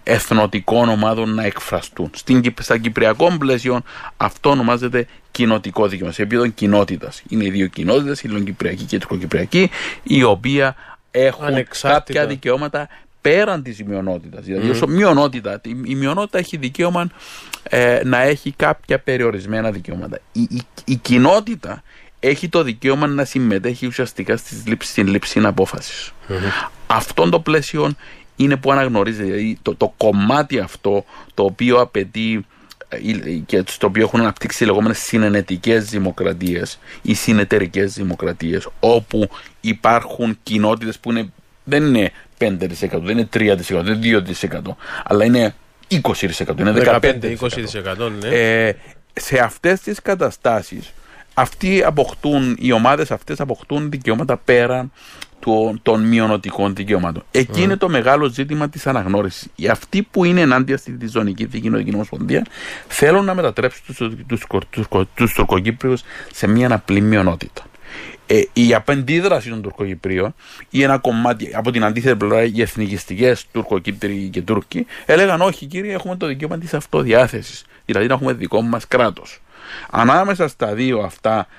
εθνοτικών ομάδων να εκφραστούν. Στα κυπριακών πλαίσιων αυτό ονομάζεται κοινοτικό δικαίωμα, σε επίπεδο κοινότητας. Είναι οι δύο κοινότητες, η Ελληνοκυπριακή και η Τουρκοκυπριακή, οι οποίοι έχουν κάποια δικαιώματα πέραν της μειονότητας. Δηλαδή, όσο μειονότητα, η μειονότητα έχει δικαίωμα να έχει κάποια περιορισμένα δικαιώματα. Η κοινότητα έχει το δικαίωμα να συμμετέχει ουσιαστικά στην λήψη απόφασης. Αυτόν το πλαίσιο είναι που αναγνωρίζεται. Δηλαδή, το κομμάτι αυτό το οποίο απαιτεί και στο οποίο έχουν αναπτύξει οι λεγόμενες συνενετικές δημοκρατίες ή συνεταιρικές δημοκρατίες, όπου υπάρχουν κοινότητες που δεν είναι 5%, δεν είναι 3%, δεν είναι 2%, αλλά είναι 20%, είναι 15%. Ναι. Σε αυτές τις καταστάσεις οι ομάδες αυτές αποκτούν δικαιώματα πέραν των μειονοτικών δικαιωμάτων. Εκεί είναι το μεγάλο ζήτημα της αναγνώρισης. Αυτοί που είναι ενάντια στη Ζωνική Δικοινοτική Ομοσπονδία θέλουν να μετατρέψουν τους Τουρκοκύπριους σε μια απλή μειονότητα. Η απαντίδραση των Τουρκοκυπρίων ή ένα κομμάτι από την αντίθετη πλευρά, οι εθνικιστικές Τουρκοκύπριοι και Τούρκοι έλεγαν όχι κύριε, έχουμε το δικαίωμα της αυτοδιάθεσης, δηλαδή να έχουμε δικό μας κράτος. Ανάμεσα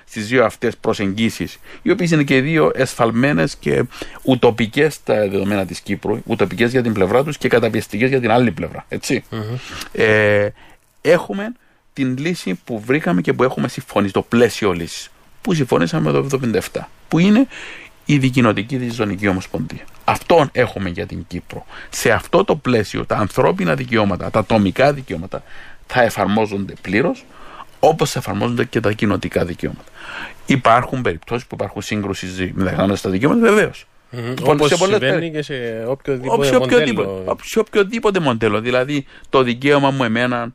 στις δύο αυτές προσεγγίσεις, οι οποίες είναι και δύο εσφαλμένες και ουτοπικές στα δεδομένα της Κύπρου, ουτοπικές για την πλευρά τους και καταπιεστικές για την άλλη πλευρά, έτσι. Έχουμε την λύση που βρήκαμε και που έχουμε συμφωνήσει, το πλαίσιο λύσης, που συμφωνήσαμε το 1977, που είναι η δικοινοτική της Ζωνική Ομοσπονδία. Αυτόν έχουμε για την Κύπρο. Σε αυτό το πλαίσιο τα ανθρώπινα δικαιώματα, τα ατομικά δικαιώματα θα εφαρμόζονται πλήρως, όπως εφαρμόζονται και τα κοινοτικά δικαιώματα. Υπάρχουν περιπτώσεις που υπάρχουν σύγκρουση μεταξύ στα δικαιώματα, βεβαίως. Όπως συμβαίνει και σε οποιοδήποτε μοντέλο. Δηλαδή, το δικαίωμα μου εμένα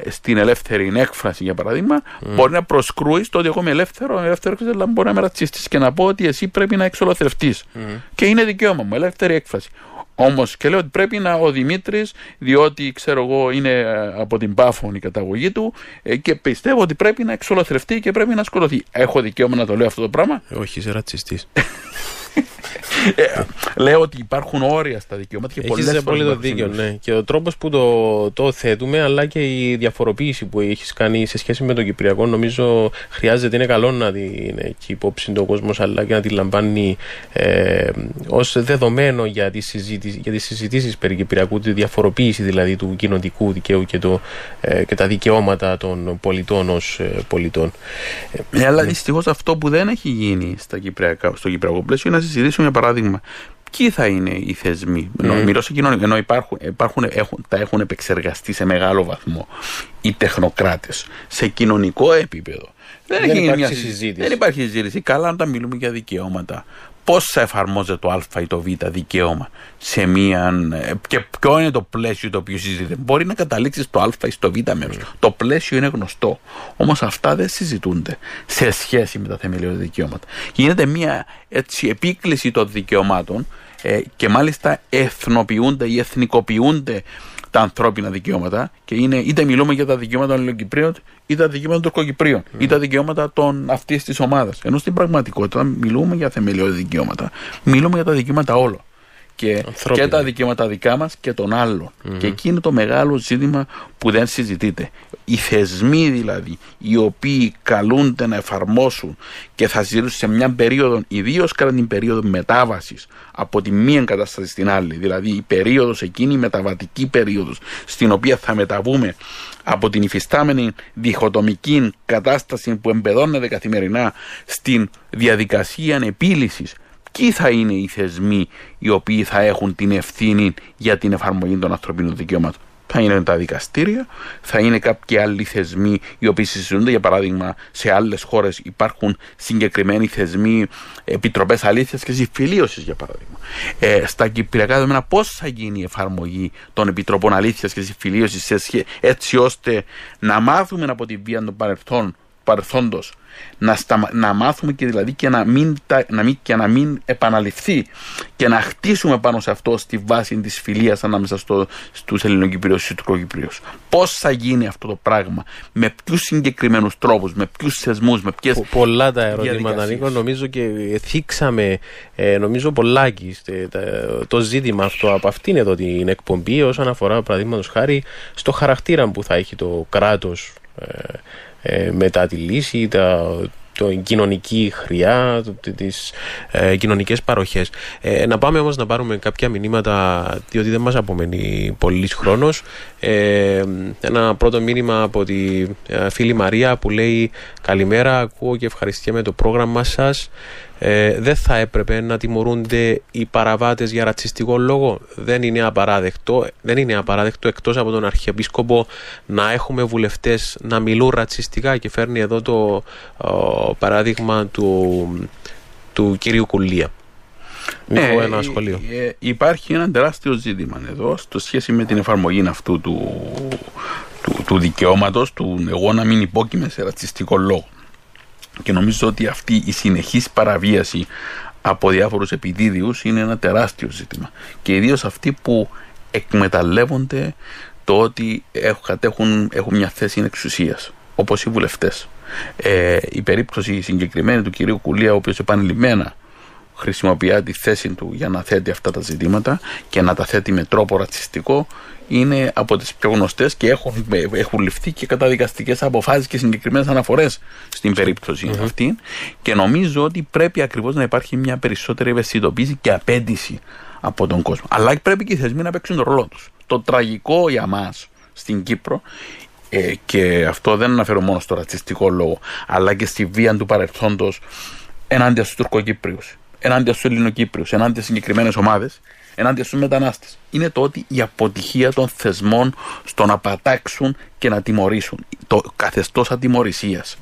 στην ελεύθερη έκφραση, για παράδειγμα, μπορεί να προσκρούει στο ότι εγώ είμαι ελεύθερο, αλλά μπορεί να είμαι ρατσιστής και να πω ότι εσύ πρέπει να εξολοθρευτείς. Και είναι δικαίωμα μου, ελεύθερη έκφραση. Όμως και λέω ότι πρέπει ο Δημήτρης, διότι ξέρω εγώ είναι από την Πάφων η καταγωγή του και πιστεύω ότι πρέπει να εξολοθρευτεί και πρέπει να σκοτωθεί. Έχω δικαίωμα να το λέω αυτό το πράγμα? Όχι, είσαι ρατσιστής. Λέω ότι υπάρχουν όρια στα δικαιώματα και πολλές φορές. Έχεις απόλυτο δίκιο, ναι. Και ο τρόπος που το θέτουμε, αλλά και η διαφοροποίηση που έχεις κάνει σε σχέση με το Κυπριακό, νομίζω χρειάζεται, είναι καλό να την έχει υπόψη το κόσμος, αλλά και να την λαμβάνει ως δεδομένο για τις συζητήσεις περί Κυπριακού, τη διαφοροποίηση δηλαδή του κοινοτικού δικαίου και τα δικαιώματα των πολιτών ως πολιτών. Αλλά δυστυχώς αυτό που δεν έχει γίνει στο Κυπριακό πλαίσιο είναι να συζητήσουμε, για παράδειγμα, ποιοι θα είναι οι θεσμοί. Ενώ τα έχουν επεξεργαστεί σε μεγάλο βαθμό οι τεχνοκράτες σε κοινωνικό επίπεδο. Δεν υπάρχει συζήτηση. Καλά, όταν μιλούμε για δικαιώματα, πώς θα εφαρμόζεται το Α ή το Β δικαίωμα σε και ποιο είναι το πλαίσιο το οποίο συζητείται. Μπορεί να καταλήξει στο Α ή στο Β μέρος. Το πλαίσιο είναι γνωστό. Όμως αυτά δεν συζητούνται σε σχέση με τα θεμελιώδη δικαιώματα. Γίνεται μια επίκληση των δικαιωμάτων και μάλιστα εθνοποιούνται ή εθνικοποιούνται τα ανθρώπινα δικαιώματα και είτε μιλούμε για τα δικαιώματα των Ελληνοκυπρίων ή τα δικαιώματα των Τουρκοκυπρίων ή τα δικαιώματα αυτής της ομάδας. Ενώ στην πραγματικότητα μιλούμε για θεμελιώδη δικαιώματα. Μιλούμε για τα δικαιώματα όλων. Και τα δικαιώματα δικά μας και των άλλων. Και εκεί είναι το μεγάλο ζήτημα που δεν συζητείται. Οι θεσμοί δηλαδή, οι οποίοι καλούνται να εφαρμόσουν και θα συζητήσουν σε μια περίοδο, ιδίως κατά την περίοδο μετάβασης από τη μία κατάσταση στην άλλη, δηλαδή η περίοδος εκείνη, η μεταβατική περίοδος, στην οποία θα μεταβούμε από την υφιστάμενη διχοτομική κατάσταση που εμπεδώνεται καθημερινά στην διαδικασία επίλυσης. Ποιοι θα είναι οι θεσμοί οι οποίοι θα έχουν την ευθύνη για την εφαρμογή των ανθρωπίνων δικαιωμάτων? Θα είναι τα δικαστήρια, θα είναι κάποιοι άλλοι θεσμοί οι οποίοι συζητούνται. Για παράδειγμα, σε άλλες χώρες υπάρχουν συγκεκριμένοι θεσμοί, επιτροπές αλήθειας και συμφιλίωσης, για παράδειγμα. Στα κυπριακά δεδομένα, πώς θα γίνει η εφαρμογή των επιτροπών αλήθειας και συμφιλίωσης, έτσι ώστε να μάθουμε από τη βία των παρελθόντος, να μάθουμε και δηλαδή και να μην επαναληφθεί και να χτίσουμε πάνω σε αυτό στη βάση της φιλίας ανάμεσα στους Ελληνοκυπρίους και τους Τουρκοκυπρίους. Πώς θα γίνει αυτό το πράγμα, με ποιους συγκεκριμένους τρόπους, με ποιους θεσμούς, με ποιες. Πολλά τα ερωτήματα, Νίκο, νομίζω και θίξαμε πολλάκι το ζήτημα αυτό από αυτήν εδώ την εκπομπή όσον αφορά, παραδείγματος χάρη, στο χαρακτήρα που θα έχει το κράτος μετά τη λύση, την κοινωνική χρειά, τις κοινωνικές παροχές. Να πάμε όμως να πάρουμε κάποια μηνύματα, διότι δεν μας απομένει πολύς χρόνος. Ένα πρώτο μήνυμα από τη φίλη Μαρία που λέει «Καλημέρα, ακούω και ευχαριστιέμαι το πρόγραμμα σας. Δεν θα έπρεπε να τιμωρούνται οι παραβάτες για ρατσιστικό λόγο. Δεν είναι απαράδεκτο εκτός από τον Αρχιεπίσκοπο να έχουμε βουλευτές να μιλούν ρατσιστικά», και φέρνει εδώ το παράδειγμα του κυρίου Κουλία. Νίκο, ένα σχολείο. Υπάρχει ένα τεράστιο ζήτημα εδώ στο σχέση με την εφαρμογή αυτού του δικαιώματος του εγώ να μην υπόκειμαι σε ρατσιστικό λόγο. Και νομίζω ότι αυτή η συνεχής παραβίαση από διάφορους επιδίδιους είναι ένα τεράστιο ζήτημα. Και ιδίως αυτοί που εκμεταλλεύονται το ότι έχουν μια θέση εξουσίας, όπως οι βουλευτές. Η περίπτωση συγκεκριμένη του κυρίου Κουλία, ο οποίος επανειλημμένα χρησιμοποιεί τη θέση του για να θέτει αυτά τα ζητήματα και να τα θέτει με τρόπο ρατσιστικό, είναι από τις πιο γνωστές και έχουν ληφθεί και καταδικαστικές αποφάσεις και συγκεκριμένες αναφορές στην περίπτωση αυτή. Και νομίζω ότι πρέπει ακριβώς να υπάρχει μια περισσότερη ευαισθητοποίηση και απέντηση από τον κόσμο. Αλλά πρέπει και οι θεσμοί να παίξουν τον ρόλο τους. Το τραγικό για μας στην Κύπρο, και αυτό δεν αναφέρω μόνο στο ρατσιστικό λόγο, αλλά και στη βία του παρελθόντος ενάντια στους Τουρκοκύπριους, ενάντια στους Ελληνοκύπριους, ενάντια στις συγκεκριμένες ομάδες, ενάντια στους μετανάστες, είναι το ότι η αποτυχία των θεσμών στο να πατάξουν και να τιμωρήσουν, το καθεστώς ατιμωρησίας.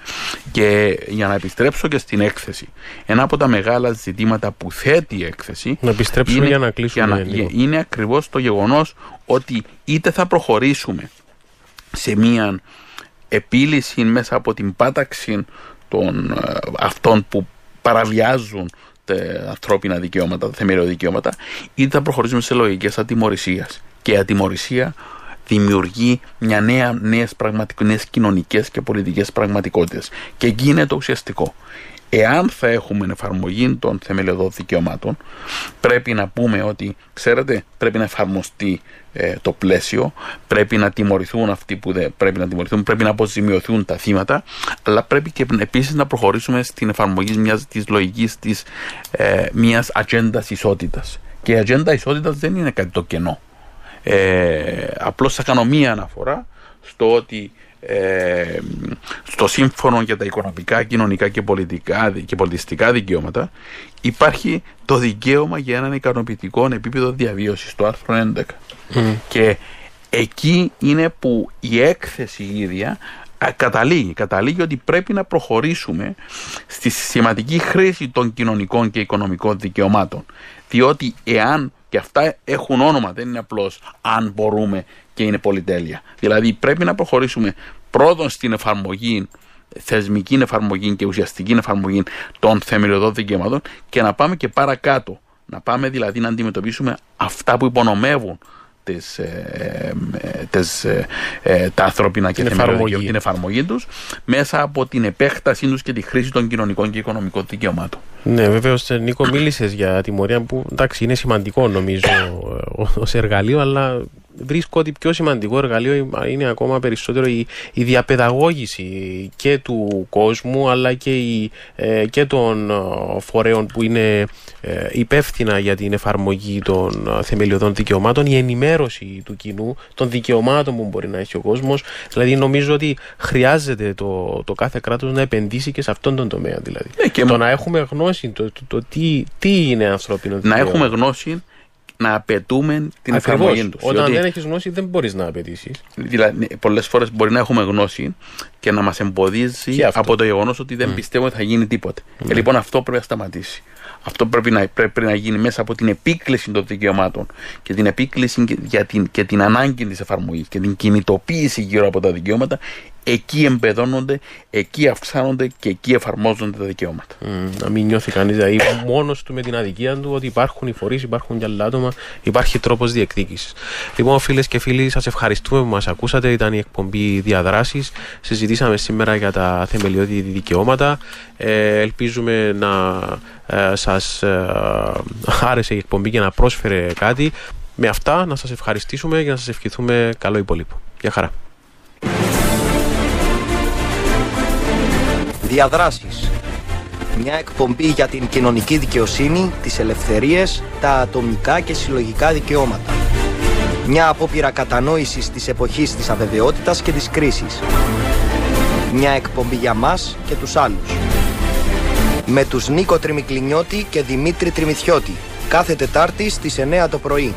Και για να επιστρέψω και στην έκθεση, ένα από τα μεγάλα ζητήματα που θέτει η έκθεση, να επιστρέψουμε είναι, για να κλείσουμε, είναι ακριβώς το γεγονός ότι είτε θα προχωρήσουμε σε μια επίλυση μέσα από την πάταξη των αυτών που παραβιάζουν τα ανθρώπινα δικαιώματα, τα θεμελιώδη δικαιώματα, είτε θα προχωρήσουμε σε λογικές ατιμωρησίας. Και η ατιμωρησία δημιουργεί νέες κοινωνικές και πολιτικές πραγματικότητες. Και εκεί είναι το ουσιαστικό. Εάν θα έχουμε εφαρμογή των θεμελιωδών δικαιωμάτων, πρέπει να πούμε ότι, ξέρετε, πρέπει να εφαρμοστεί το πλαίσιο, πρέπει να τιμωρηθούν αυτοί που δεν πρέπει να τιμωρηθούν, πρέπει να αποζημιωθούν τα θύματα, αλλά πρέπει και επίσης να προχωρήσουμε στην εφαρμογή της λογικής της μιας ατζέντας ισότητας. Και η ατζέντα ισότητας δεν είναι κάτι το κενό. Απλώς θα κάνω μία αναφορά στο ότι στο σύμφωνο για τα οικονομικά, κοινωνικά και πολιτιστικά δικαιώματα υπάρχει το δικαίωμα για έναν ικανοποιητικό επίπεδο διαβίωσης, το άρθρο 11. Και εκεί είναι που η έκθεση ίδια καταλήγει ότι πρέπει να προχωρήσουμε στη συστηματική χρήση των κοινωνικών και οικονομικών δικαιωμάτων, διότι εάν, και αυτά έχουν όνομα, δεν είναι απλώς αν μπορούμε και είναι πολυτέλεια, δηλαδή πρέπει να προχωρήσουμε πρώτον στην εφαρμογή, θεσμική εφαρμογή και ουσιαστική εφαρμογή των θεμελιωδών δικαιωμάτων, και να πάμε και παρακάτω, να πάμε δηλαδή να αντιμετωπίσουμε αυτά που υπονομεύουν τα ανθρώπινα και την εφαρμογή τους, μέσα από την επέκτασή τους και τη χρήση των κοινωνικών και οικονομικών δικαιωμάτων. Ναι, βεβαίως, Νίκο, μίλησες για τιμωρία που, εντάξει, είναι σημαντικό νομίζω ως εργαλείο, αλλά βρίσκω ότι πιο σημαντικό εργαλείο είναι ακόμα περισσότερο η διαπαιδαγώγηση και του κόσμου, αλλά και των φορέων που είναι υπεύθυνα για την εφαρμογή των θεμελιωδών δικαιωμάτων, η ενημέρωση του κοινού των δικαιωμάτων που μπορεί να έχει ο κόσμος. Δηλαδή νομίζω ότι χρειάζεται το κάθε κράτος να επενδύσει και σε αυτόν τον τομέα, δηλαδή. Το να έχουμε γνώση το τι είναι ανθρώπινο δικαίωμα. Να έχουμε γνώση, να απαιτούμε την εφαρμογή του. Όταν δεν έχεις γνώση δεν μπορείς να απαιτήσεις. Δηλαδή, πολλές φορές μπορεί να έχουμε γνώση και να μας εμποδίζει από το γεγονός ότι δεν πιστεύω ότι θα γίνει τίποτε. Λοιπόν, αυτό πρέπει να σταματήσει. Αυτό πρέπει να γίνει μέσα από την επίκληση των δικαιωμάτων και την επίκληση και την ανάγκη της εφαρμογής και την κινητοποίηση γύρω από τα δικαιώματα. Εκεί εμπεδώνονται, εκεί αυξάνονται και εκεί εφαρμόζονται τα δικαιώματα. Να μην νιώθει κανείς δηλαδή μόνος του με την αδικία του, ότι υπάρχουν οι φορείς, υπάρχουν και άλλα άτομα, υπάρχει τρόπος διεκδίκησης. Λοιπόν, φίλες και φίλοι, σας ευχαριστούμε που μας ακούσατε. Ήταν η εκπομπή Διαδράσεις. Συζητήσαμε σήμερα για τα θεμελιώδη δικαιώματα. Ελπίζουμε να σας άρεσε η εκπομπή και να πρόσφερε κάτι. Με αυτά, να σας ευχαριστήσουμε και να σας ευχηθούμε καλό υπόλοιπο. Γεια χαρά. Διαδράσεις. Μια εκπομπή για την κοινωνική δικαιοσύνη, τις ελευθερίες, τα ατομικά και συλλογικά δικαιώματα. Μια απόπειρα κατανόησης της εποχής της αβεβαιότητας και της κρίσης. Μια εκπομπή για μας και τους άλλους. Με τους Νίκο Τριμικλινιώτη και Δημήτρη Τριμιθιώτη. Κάθε Τετάρτη στις 9 το πρωί.